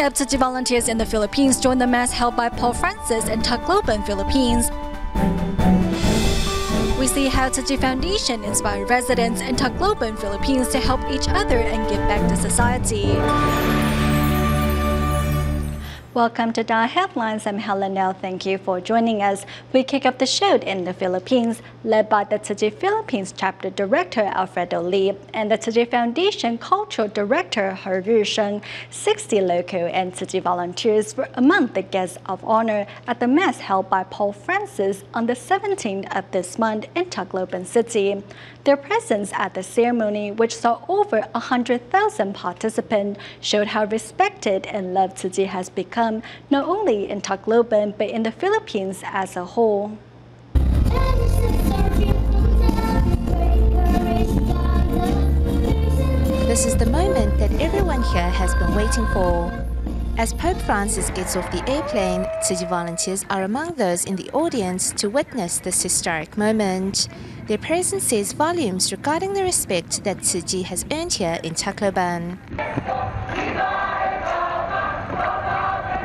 of Tzu Chi volunteers in the Philippines joined the Mass held by Pope Francis in Tacloban, Philippines. We see how Tzu Chi Foundation inspired residents in Tacloban, Philippines to help each other and give back to society. Welcome to DaAi Headlines. I'm Helen Nell. Thank you for joining us. We kick off the show in the Philippines, led by the Tzu Chi Philippines Chapter Director Alfredo Lee and the Tzu Chi Foundation Cultural Director He Rusheng. 60 local and Tzu Chi volunteers were among the guests of honor at the Mass held by Pope Francis on the 17th of this month in Tacloban City. Their presence at the ceremony, which saw over 100,000 participants, showed how respected and loved Tzu Chi has become, not only in Tacloban, but in the Philippines as a whole. This is the moment that everyone here has been waiting for. As Pope Francis gets off the airplane, Tzu Chi volunteers are among those in the audience to witness this historic moment. Their presence says volumes regarding the respect that Tzu Chi has earned here in Tacloban.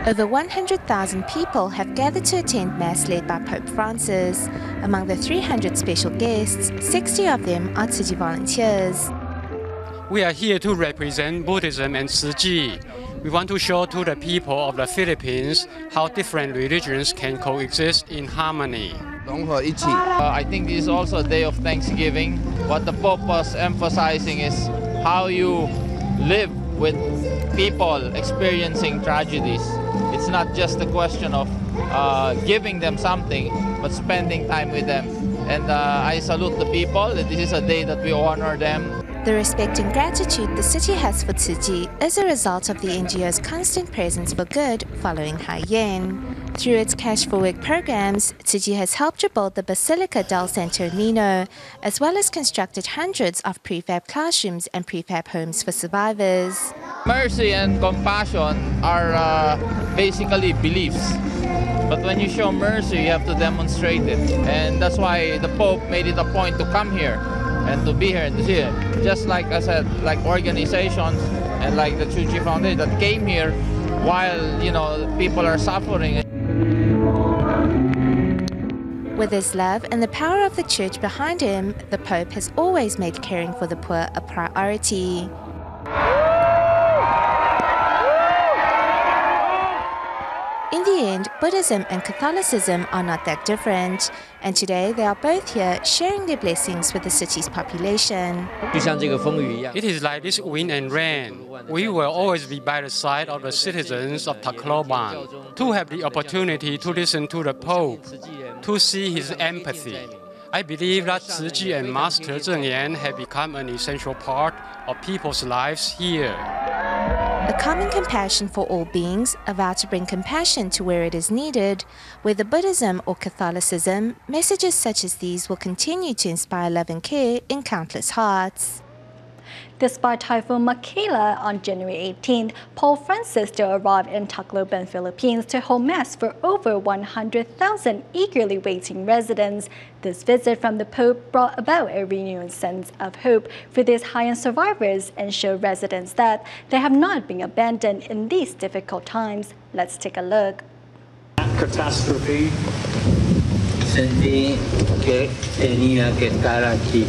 Over 100,000 people have gathered to attend Mass led by Pope Francis. Among the 300 special guests, 60 of them are Tzu Chi volunteers. We are here to represent Buddhism and Tzu Chi. We want to show to the people of the Philippines how different religions can coexist in harmony. I think this is also a day of Thanksgiving. What the Pope was emphasizing is how you live with people experiencing tragedies. It's not just a question of giving them something, but spending time with them. And I salute the people. This is a day that we honor them. The respect and gratitude the city has for Tzu Chi is a result of the NGO's constant presence for good following Hai Yen. Through its Cash for Work programs, Tzu Chi has helped rebuild the Basilica del Santo Nino, as well as constructed hundreds of prefab classrooms and prefab homes for survivors. Mercy and compassion are basically beliefs. But when you show mercy, you have to demonstrate it. And that's why the Pope made it a point to come here and to be here and to see it. Just like I said, like organizations and like the Tzu Chi Foundation that came here while, you know, people are suffering. With his love and the power of the church behind him, the Pope has always made caring for the poor a priority. In the end, Buddhism and Catholicism are not that different, and today they are both here sharing their blessings with the city's population. It is like this wind and rain. We will always be by the side of the citizens of Tacloban, to have the opportunity to listen to the Pope, to see his empathy. I believe that Tzu Chi and Master Zheng Yan have become an essential part of people's lives here. A common compassion for all beings, a vow to bring compassion to where it is needed. Whether Buddhism or Catholicism, messages such as these will continue to inspire love and care in countless hearts. Despite Typhoon Makila on January 18th, Pope Francis still arrived in Tacloban, Philippines to hold Mass for over 100,000 eagerly waiting residents. This visit from the Pope brought about a renewed sense of hope for these Haiyan survivors and showed residents that they have not been abandoned in these difficult times. Let's take a look. Catastrophe. Sentí que tenía que estar aquí.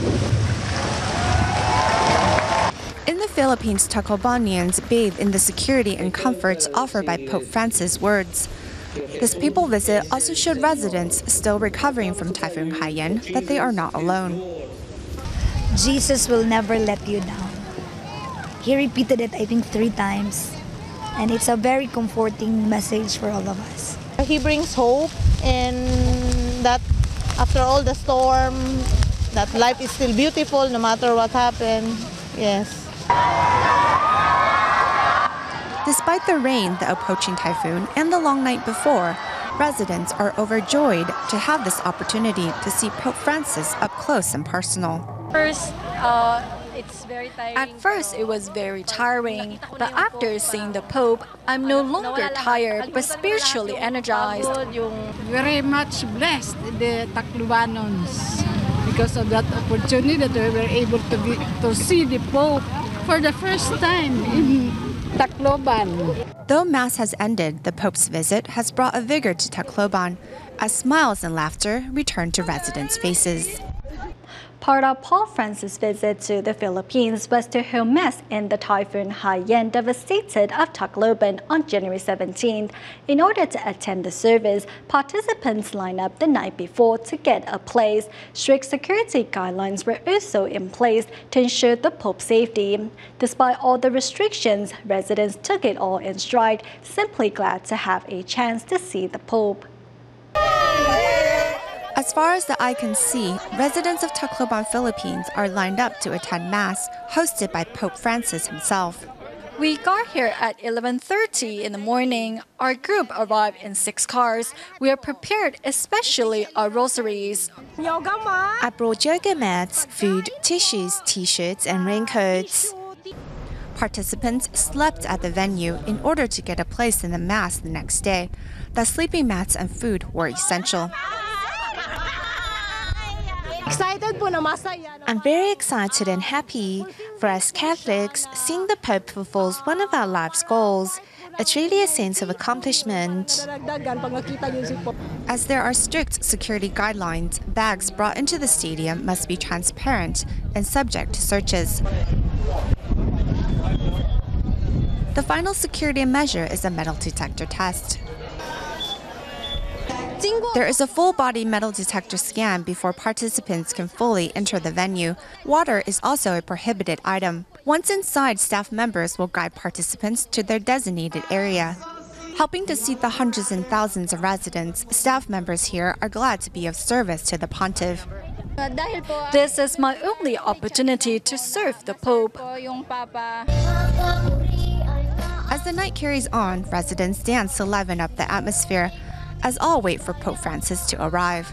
In the Philippines, Taclobanians bathe in the security and comforts offered by Pope Francis' words. This papal visit also showed residents still recovering from Typhoon Haiyan that they are not alone. Jesus will never let you down. He repeated it, I think, 3 times. And it's a very comforting message for all of us. He brings hope, and that after all the storm, that life is still beautiful no matter what happened. Yes. Despite the rain, the approaching typhoon, and the long night before, residents are overjoyed to have this opportunity to see Pope Francis up close and personal. At first, it was very tiring, but after seeing the Pope, I'm no longer tired, but spiritually energized. Very much blessed, the Taclobanons, because of that opportunity that we were able to see the Pope for the first time Tacloban. Though Mass has ended, the Pope's visit has brought a vigor to Tacloban, as smiles and laughter return to residents' faces. Part of Pope Francis' visit to the Philippines was to hold Mass in the Typhoon Haiyan devastated of Tacloban on January 17th. In order to attend the service, participants lined up the night before to get a place. Strict security guidelines were also in place to ensure the Pope's safety. Despite all the restrictions, residents took it all in stride, simply glad to have a chance to see the Pope. As far as the eye can see, residents of Tacloban, Philippines are lined up to attend Mass, hosted by Pope Francis himself. We got here at 11:30 in the morning. Our group arrived in 6 cars. We are prepared, especially our rosaries. I brought yoga mats, food, tissues, t-shirts, and raincoats. Participants slept at the venue in order to get a place in the Mass the next day. The sleeping mats and food were essential. I'm very excited and happy. For us Catholics, seeing the Pope fulfills one of our life's goals. It's really a sense of accomplishment. As there are strict security guidelines, bags brought into the stadium must be transparent and subject to searches. The final security measure is a metal detector test. There is a full-body metal detector scan before participants can fully enter the venue. Water is also a prohibited item. Once inside, staff members will guide participants to their designated area. Helping to seat the hundreds and thousands of residents, staff members here are glad to be of service to the pontiff. This is my only opportunity to serve the Pope. As the night carries on, residents dance to liven up the atmosphere, as all wait for Pope Francis to arrive.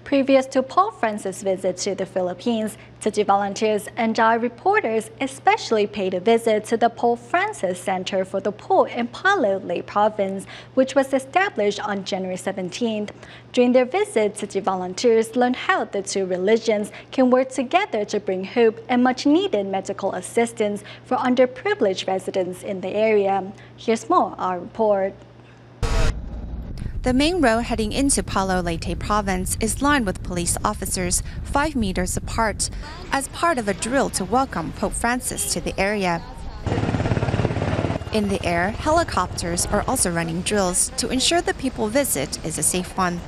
Previous to Pope Francis' visit to the Philippines, Tzu Chi volunteers and DaAi reporters especially paid a visit to the Pope Francis Center for the Poor in Palo Lake Province, which was established on January 17th. During their visit, Tzu Chi volunteers learned how the two religions can work together to bring hope and much-needed medical assistance for underprivileged residents in the area. Here's more our report. The main road heading into Palo Leyte province is lined with police officers 5 meters apart as part of a drill to welcome Pope Francis to the area. In the air, helicopters are also running drills to ensure the people visit is a safe one.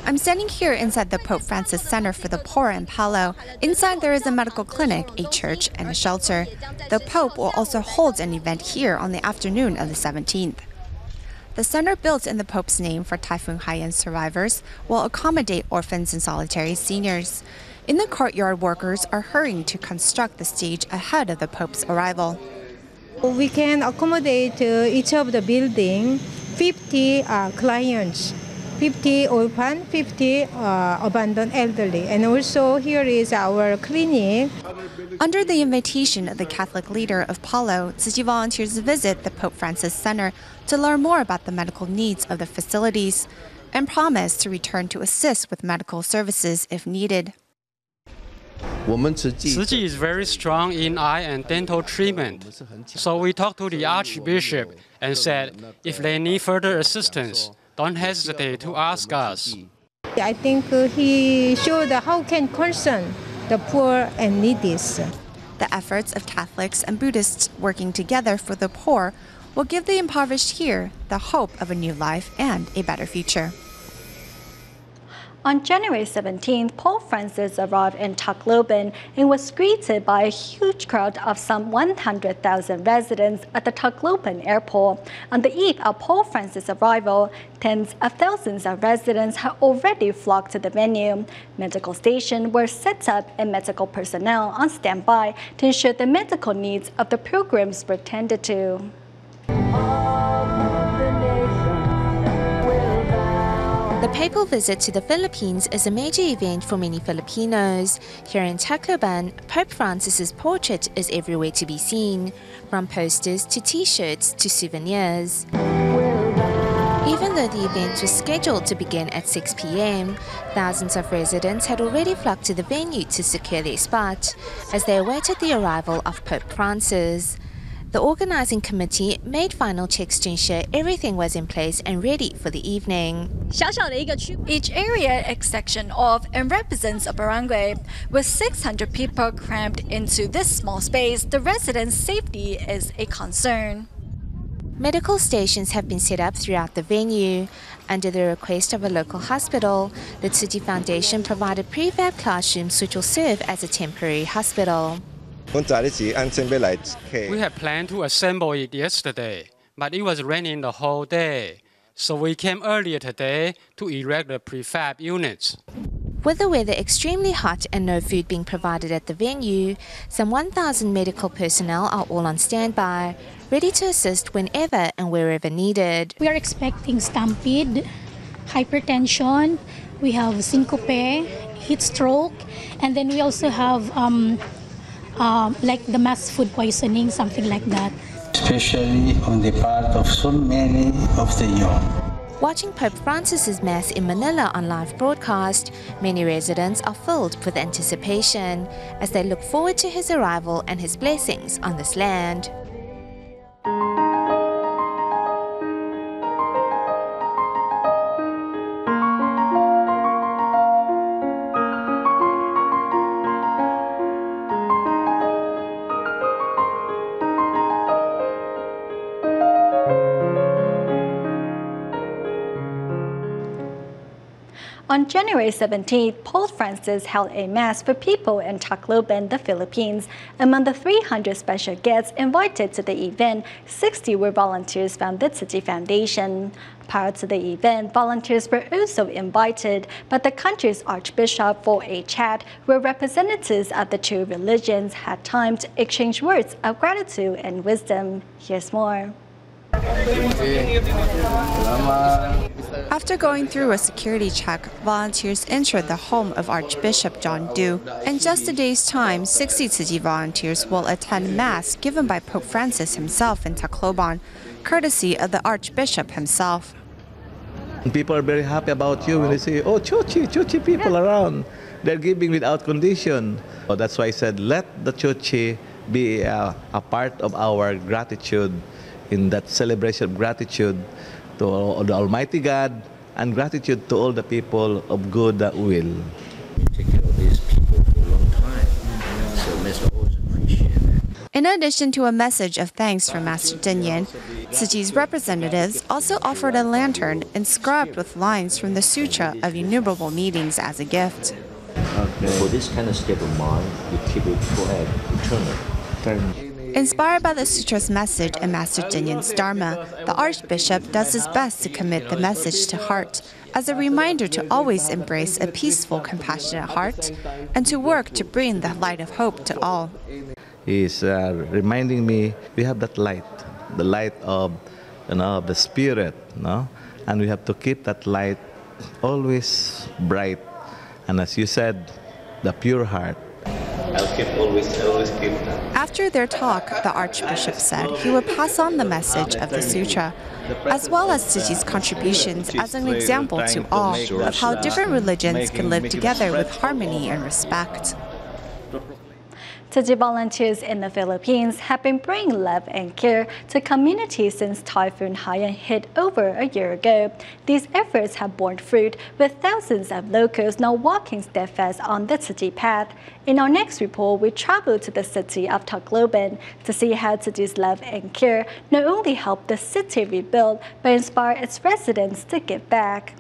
I'm standing here inside the Pope Francis Center for the Poor in Palo. Inside there is a medical clinic, a church, and a shelter. The Pope will also hold an event here on the afternoon of the 17th. The center, built in the Pope's name for Typhoon Haiyan survivors, will accommodate orphans and solitary seniors. In the courtyard, workers are hurrying to construct the stage ahead of the Pope's arrival. We can accommodate each of the building 50 clients, 50 orphan, 50 abandoned elderly. And also here is our clinic. Under the invitation of the Catholic leader of Palo, Tzu Chi volunteers visit the Pope Francis Center to learn more about the medical needs of the facilities and promise to return to assist with medical services if needed. Tzu Chi is very strong in eye and dental treatment. So we talked to the Archbishop and said, if they need further assistance, don't hesitate to ask us. I think he showed how can concern the poor and needy. The efforts of Catholics and Buddhists working together for the poor will give the impoverished here the hope of a new life and a better future. On January 17th, Pope Francis arrived in Tacloban and was greeted by a huge crowd of some 100,000 residents at the Tacloban airport. On the eve of Pope Francis' arrival, tens of thousands of residents had already flocked to the venue. Medical stations were set up and medical personnel on standby to ensure the medical needs of the pilgrims were tended to. The papal visit to the Philippines is a major event for many Filipinos. Here in Tacloban, Pope Francis's portrait is everywhere to be seen, from posters to t-shirts to souvenirs. Even though the event was scheduled to begin at 6 p.m., thousands of residents had already flocked to the venue to secure their spot as they awaited the arrival of Pope Francis. The organizing committee made final checks to ensure everything was in place and ready for the evening. Each area is sectioned off and represents a barangay. With 600 people crammed into this small space, the residents' safety is a concern. Medical stations have been set up throughout the venue. Under the request of a local hospital, the Tzu Chi Foundation provided prefab classrooms which will serve as a temporary hospital. We had planned to assemble it yesterday, but it was raining the whole day. So we came earlier today to erect the prefab units. With the weather extremely hot and no food being provided at the venue, some 1,000 medical personnel are all on standby, ready to assist whenever and wherever needed. We are expecting stampede, hypertension, we have syncope, heat stroke, and then we also have like the mass food poisoning, something like that. Especially on the part of so many of the young. Watching Pope Francis's Mass in Manila on live broadcast, many residents are filled with anticipation as they look forward to his arrival and his blessings on this land. On January 17th, Pope Francis held a mass for people in Tacloban, the Philippines. Among the 300 special guests invited to the event, 60 were volunteers from the Tzu Chi Foundation. Prior to the event, volunteers were also invited by the country's Archbishop for a chat where representatives of the two religions had time to exchange words of gratitude and wisdom. Here's more. After going through a security check, volunteers entered the home of Archbishop John Du. In just a day's time, 60 Tzu Chi volunteers will attend Mass given by Pope Francis himself in Tacloban, courtesy of the Archbishop himself. People are very happy about you when they say, oh, Tzu Chi people around. They're giving without condition. So that's why I said, let the Tzu Chi be a part of our gratitude, in that celebration of gratitude to the Almighty God and gratitude to all the people of good will. Take care of these people for a long time, so let's always appreciate that. In addition to a message of thanks from Master Dinyan, Tzu Chi's representatives also offered a lantern inscribed with lines from the Sutra of Innumerable Meetings as a gift. Okay. For this kind of state of mind, you keep it forever, eternal. Inspired by the Sutra's message and Master Dinyan's Dharma, the Archbishop does his best to commit the message to heart as a reminder to always embrace a peaceful, compassionate heart and to work to bring the light of hope to all. He's reminding me we have that light, the light of the Spirit, no? And we have to keep that light always bright. And as you said, the pure heart. I'll always keep that. After their talk, the Archbishop said he would pass on the message of the Sutra, as well as Tzu Chi's contributions as an example to all of how different religions can live together with harmony and respect. Tzu Chi volunteers in the Philippines have been bringing love and care to communities since Typhoon Haiyan hit over a year ago. These efforts have borne fruit, with thousands of locals now walking steadfast on the Tzu Chi path. In our next report, we travel to the city of Tacloban to see how Tzu Chi's love and care not only help the city rebuild, but inspire its residents to give back.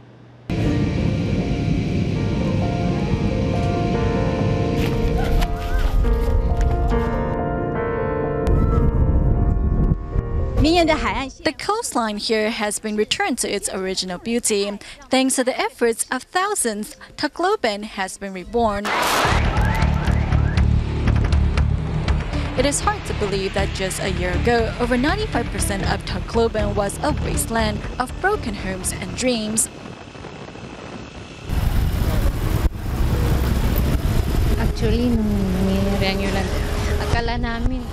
The coastline here has been returned to its original beauty. Thanks to the efforts of thousands, Tacloban has been reborn. It is hard to believe that just a year ago, over 95% of Tacloban was a wasteland of broken homes and dreams. Actually, nung nangyari yun, akala namin.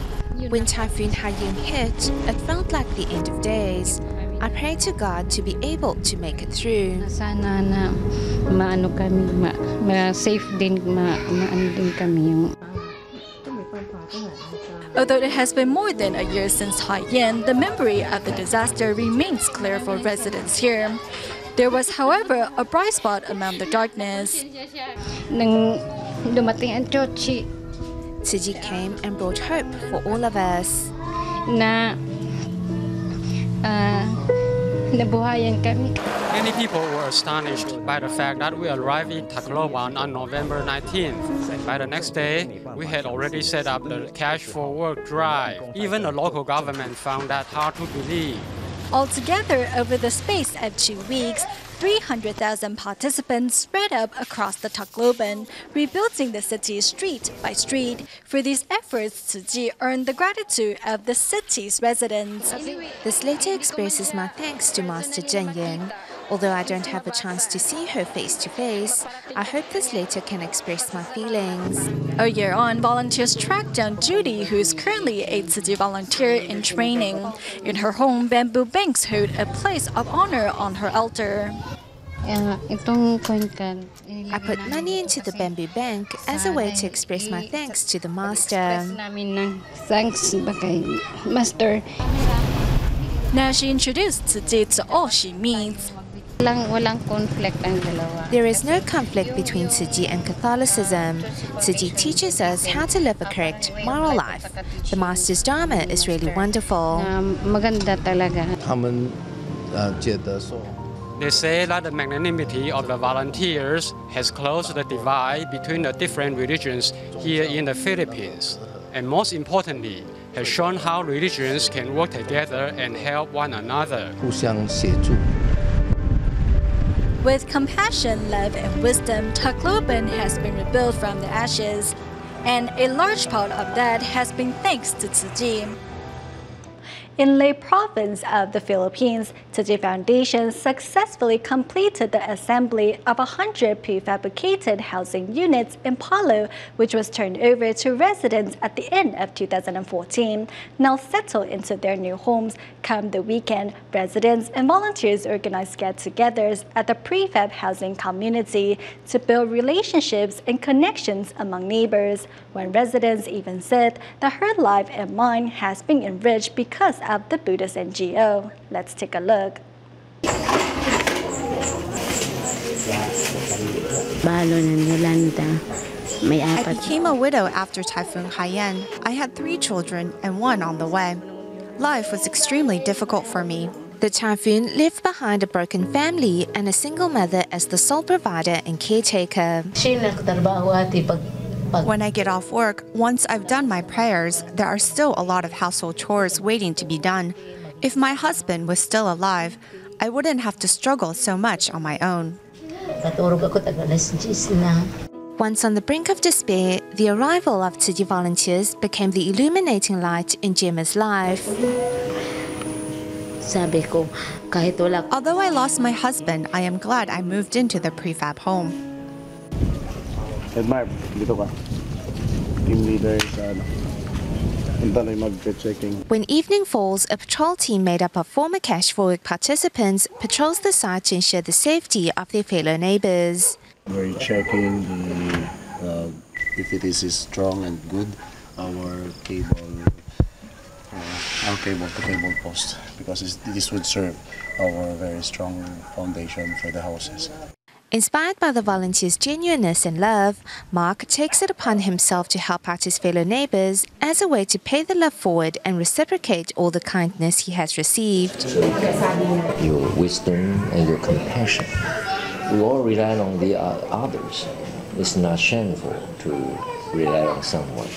When Typhoon Haiyan hit, it felt like the end of days. I pray to God to be able to make it through. Sana na maano kami, safe din, maano din kami yung. Although it has been more than a year since Haiyan, the memory of the disaster remains clear for residents here. There was, however, a bright spot among the darkness. Nang dumating ang Tzu Chi, Tzu Chi came and brought hope for all of us. Na nabuhayan kami. Many people were astonished by the fact that we arrived in Tacloban on November 19th. And by the next day, we had already set up the Cash for Work drive. Even the local government found that hard to believe. Altogether, over the space of 2 weeks, 300,000 participants spread out across the Tacloban, rebuilding the city street by street. For these efforts, Tzu Chi earned the gratitude of the city's residents. This letter expresses my thanks to Master Zheng Yan. Although I don't have a chance to see her face to face, I hope this letter can express my feelings. A year on, volunteers tracked down Judy, who is currently a Tzu Chi volunteer in training. In her home, bamboo banks hold a place of honor on her altar. I put money into the bamboo bank as a way to express my thanks to the Master. Thanks Master. Now she introduced Tzu Chi to all she meets. There is no conflict between Tzu Chi and Catholicism. Tzu Chi teaches us how to live a correct moral life. The Master's Dharma is really wonderful. They say that the magnanimity of the volunteers has closed the divide between the different religions here in the Philippines. And most importantly, has shown how religions can work together and help one another. With compassion, love, and wisdom, Tacloban has been rebuilt from the ashes. And a large part of that has been thanks to Tzu Chi. In Ley Province of the Philippines, Tzu Chi Foundation successfully completed the assembly of 100 prefabricated housing units in Palo, which was turned over to residents at the end of 2014. Now settled into their new homes, come the weekend, residents and volunteers organized get-togethers at the prefab housing community to build relationships and connections among neighbors. One resident even said that her life and mind has been enriched because of the Buddhist NGO. Let's take a look. I became a widow after Typhoon Haiyan. I had 3 children and 1 on the way. Life was extremely difficult for me. The typhoon left behind a broken family and a single mother as the sole provider and caretaker. When I get off work, once I've done my prayers, there are still a lot of household chores waiting to be done. If my husband was still alive, I wouldn't have to struggle so much on my own. Once on the brink of despair, the arrival of Tzu Chi volunteers became the illuminating light in Gemma's life. Although I lost my husband, I am glad I moved into the prefab home. When evening falls, a patrol team made up of former Cash for Work participants patrols the site to ensure the safety of their fellow neighbors. We're checking if it is strong and good, our cable-to-cable post, because this would serve our very strong foundation for the houses. Inspired by the volunteers' genuineness and love, Mark takes it upon himself to help out his fellow neighbors as a way to pay the love forward and reciprocate all the kindness he has received. Your wisdom and your compassion. We all rely on the others. It's not shameful to rely on someone.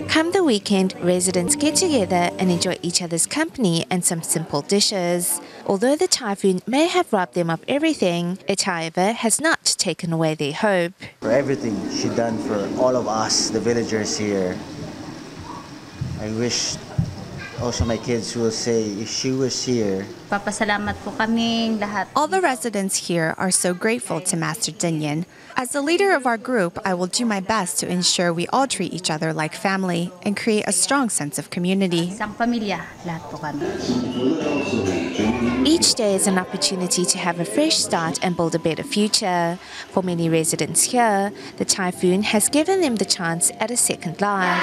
Come the weekend, residents get together and enjoy each other's company and some simple dishes. Although the typhoon may have robbed them of everything, it, however, has not taken away their hope. For everything she done for all of us, the villagers here, I wish Also, my kids will say, if she was here. Papasalamat po kaming lahat. All the residents here are so grateful to Master Dinyan. As the leader of our group, I will do my best to ensure we all treat each other like family and create a strong sense of community. Isang pamilya, lahat po kami. Each day is an opportunity to have a fresh start and build a better future. For many residents here, the typhoon has given them the chance at a second life.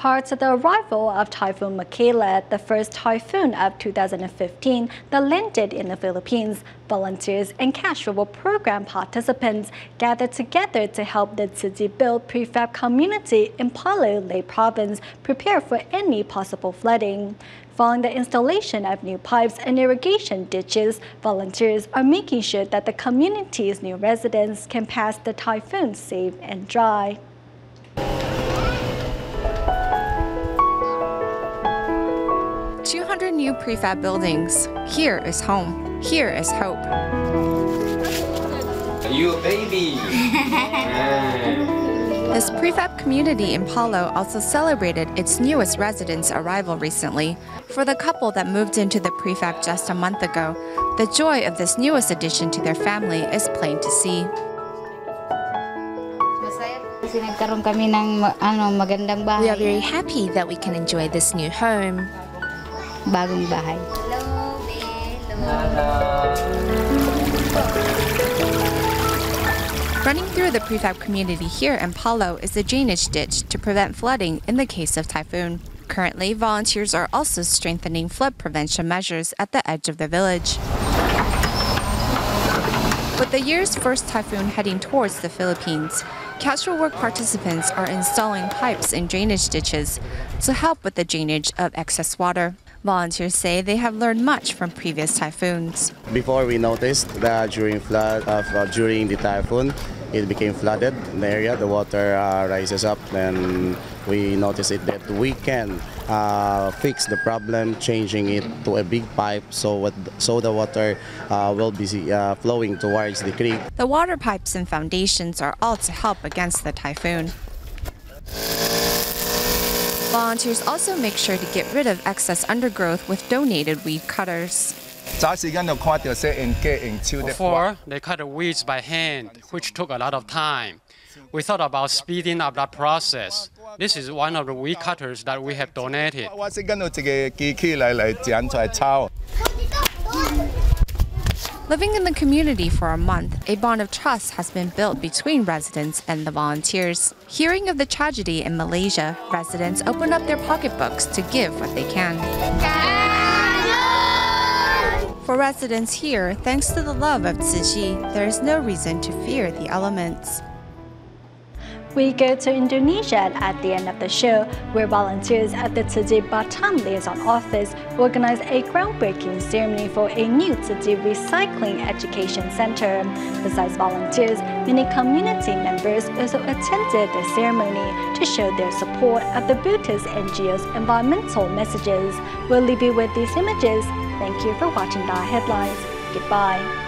Parts of the arrival of Typhoon Michaela, the first typhoon of 2015 that landed in the Philippines, volunteers and cash reward program participants gathered together to help the Tzu Chi built prefab community in Palo, Ley Province prepare for any possible flooding. Following the installation of new pipes and irrigation ditches, volunteers are making sure that the community's new residents can pass the typhoon safe and dry. New prefab buildings. Here is home. Here is hope. You baby! This prefab community in Palo also celebrated its newest residents' arrival recently. For the couple that moved into the prefab just a month ago, the joy of this newest addition to their family is plain to see. We are very happy that we can enjoy this new home. Bagong bahay. Running through the prefab community here in Palo is a drainage ditch to prevent flooding in the case of typhoon. Currently, volunteers are also strengthening flood prevention measures at the edge of the village. With the year's first typhoon heading towards the Philippines, casual work participants are installing pipes in drainage ditches to help with the drainage of excess water. Volunteers say they have learned much from previous typhoons. Before we noticed that during the typhoon, it became flooded in the area. The water rises up, and we noticed that we can fix the problem, changing it to a big pipe so the water will be flowing towards the creek. The water pipes and foundations are all to help against the typhoon. Volunteers also make sure to get rid of excess undergrowth with donated weed cutters. Before, they cut the weeds by hand, which took a lot of time. We thought about speeding up that process. This is one of the weed cutters that we have donated. Living in the community for a month, a bond of trust has been built between residents and the volunteers. Hearing of the tragedy in Malaysia, residents open up their pocketbooks to give what they can. For residents here, thanks to the love of Tzu Chi, there is no reason to fear the elements. We go to Indonesia at the end of the show, where volunteers at the Tzu Chi Batam Liaison Office organized a groundbreaking ceremony for a new Tzu Chi Recycling Education Center. Besides volunteers, many community members also attended the ceremony to show their support of the Buddhist NGO's environmental messages. We'll leave you with these images. Thank you for watching DaAi Headlines. Goodbye.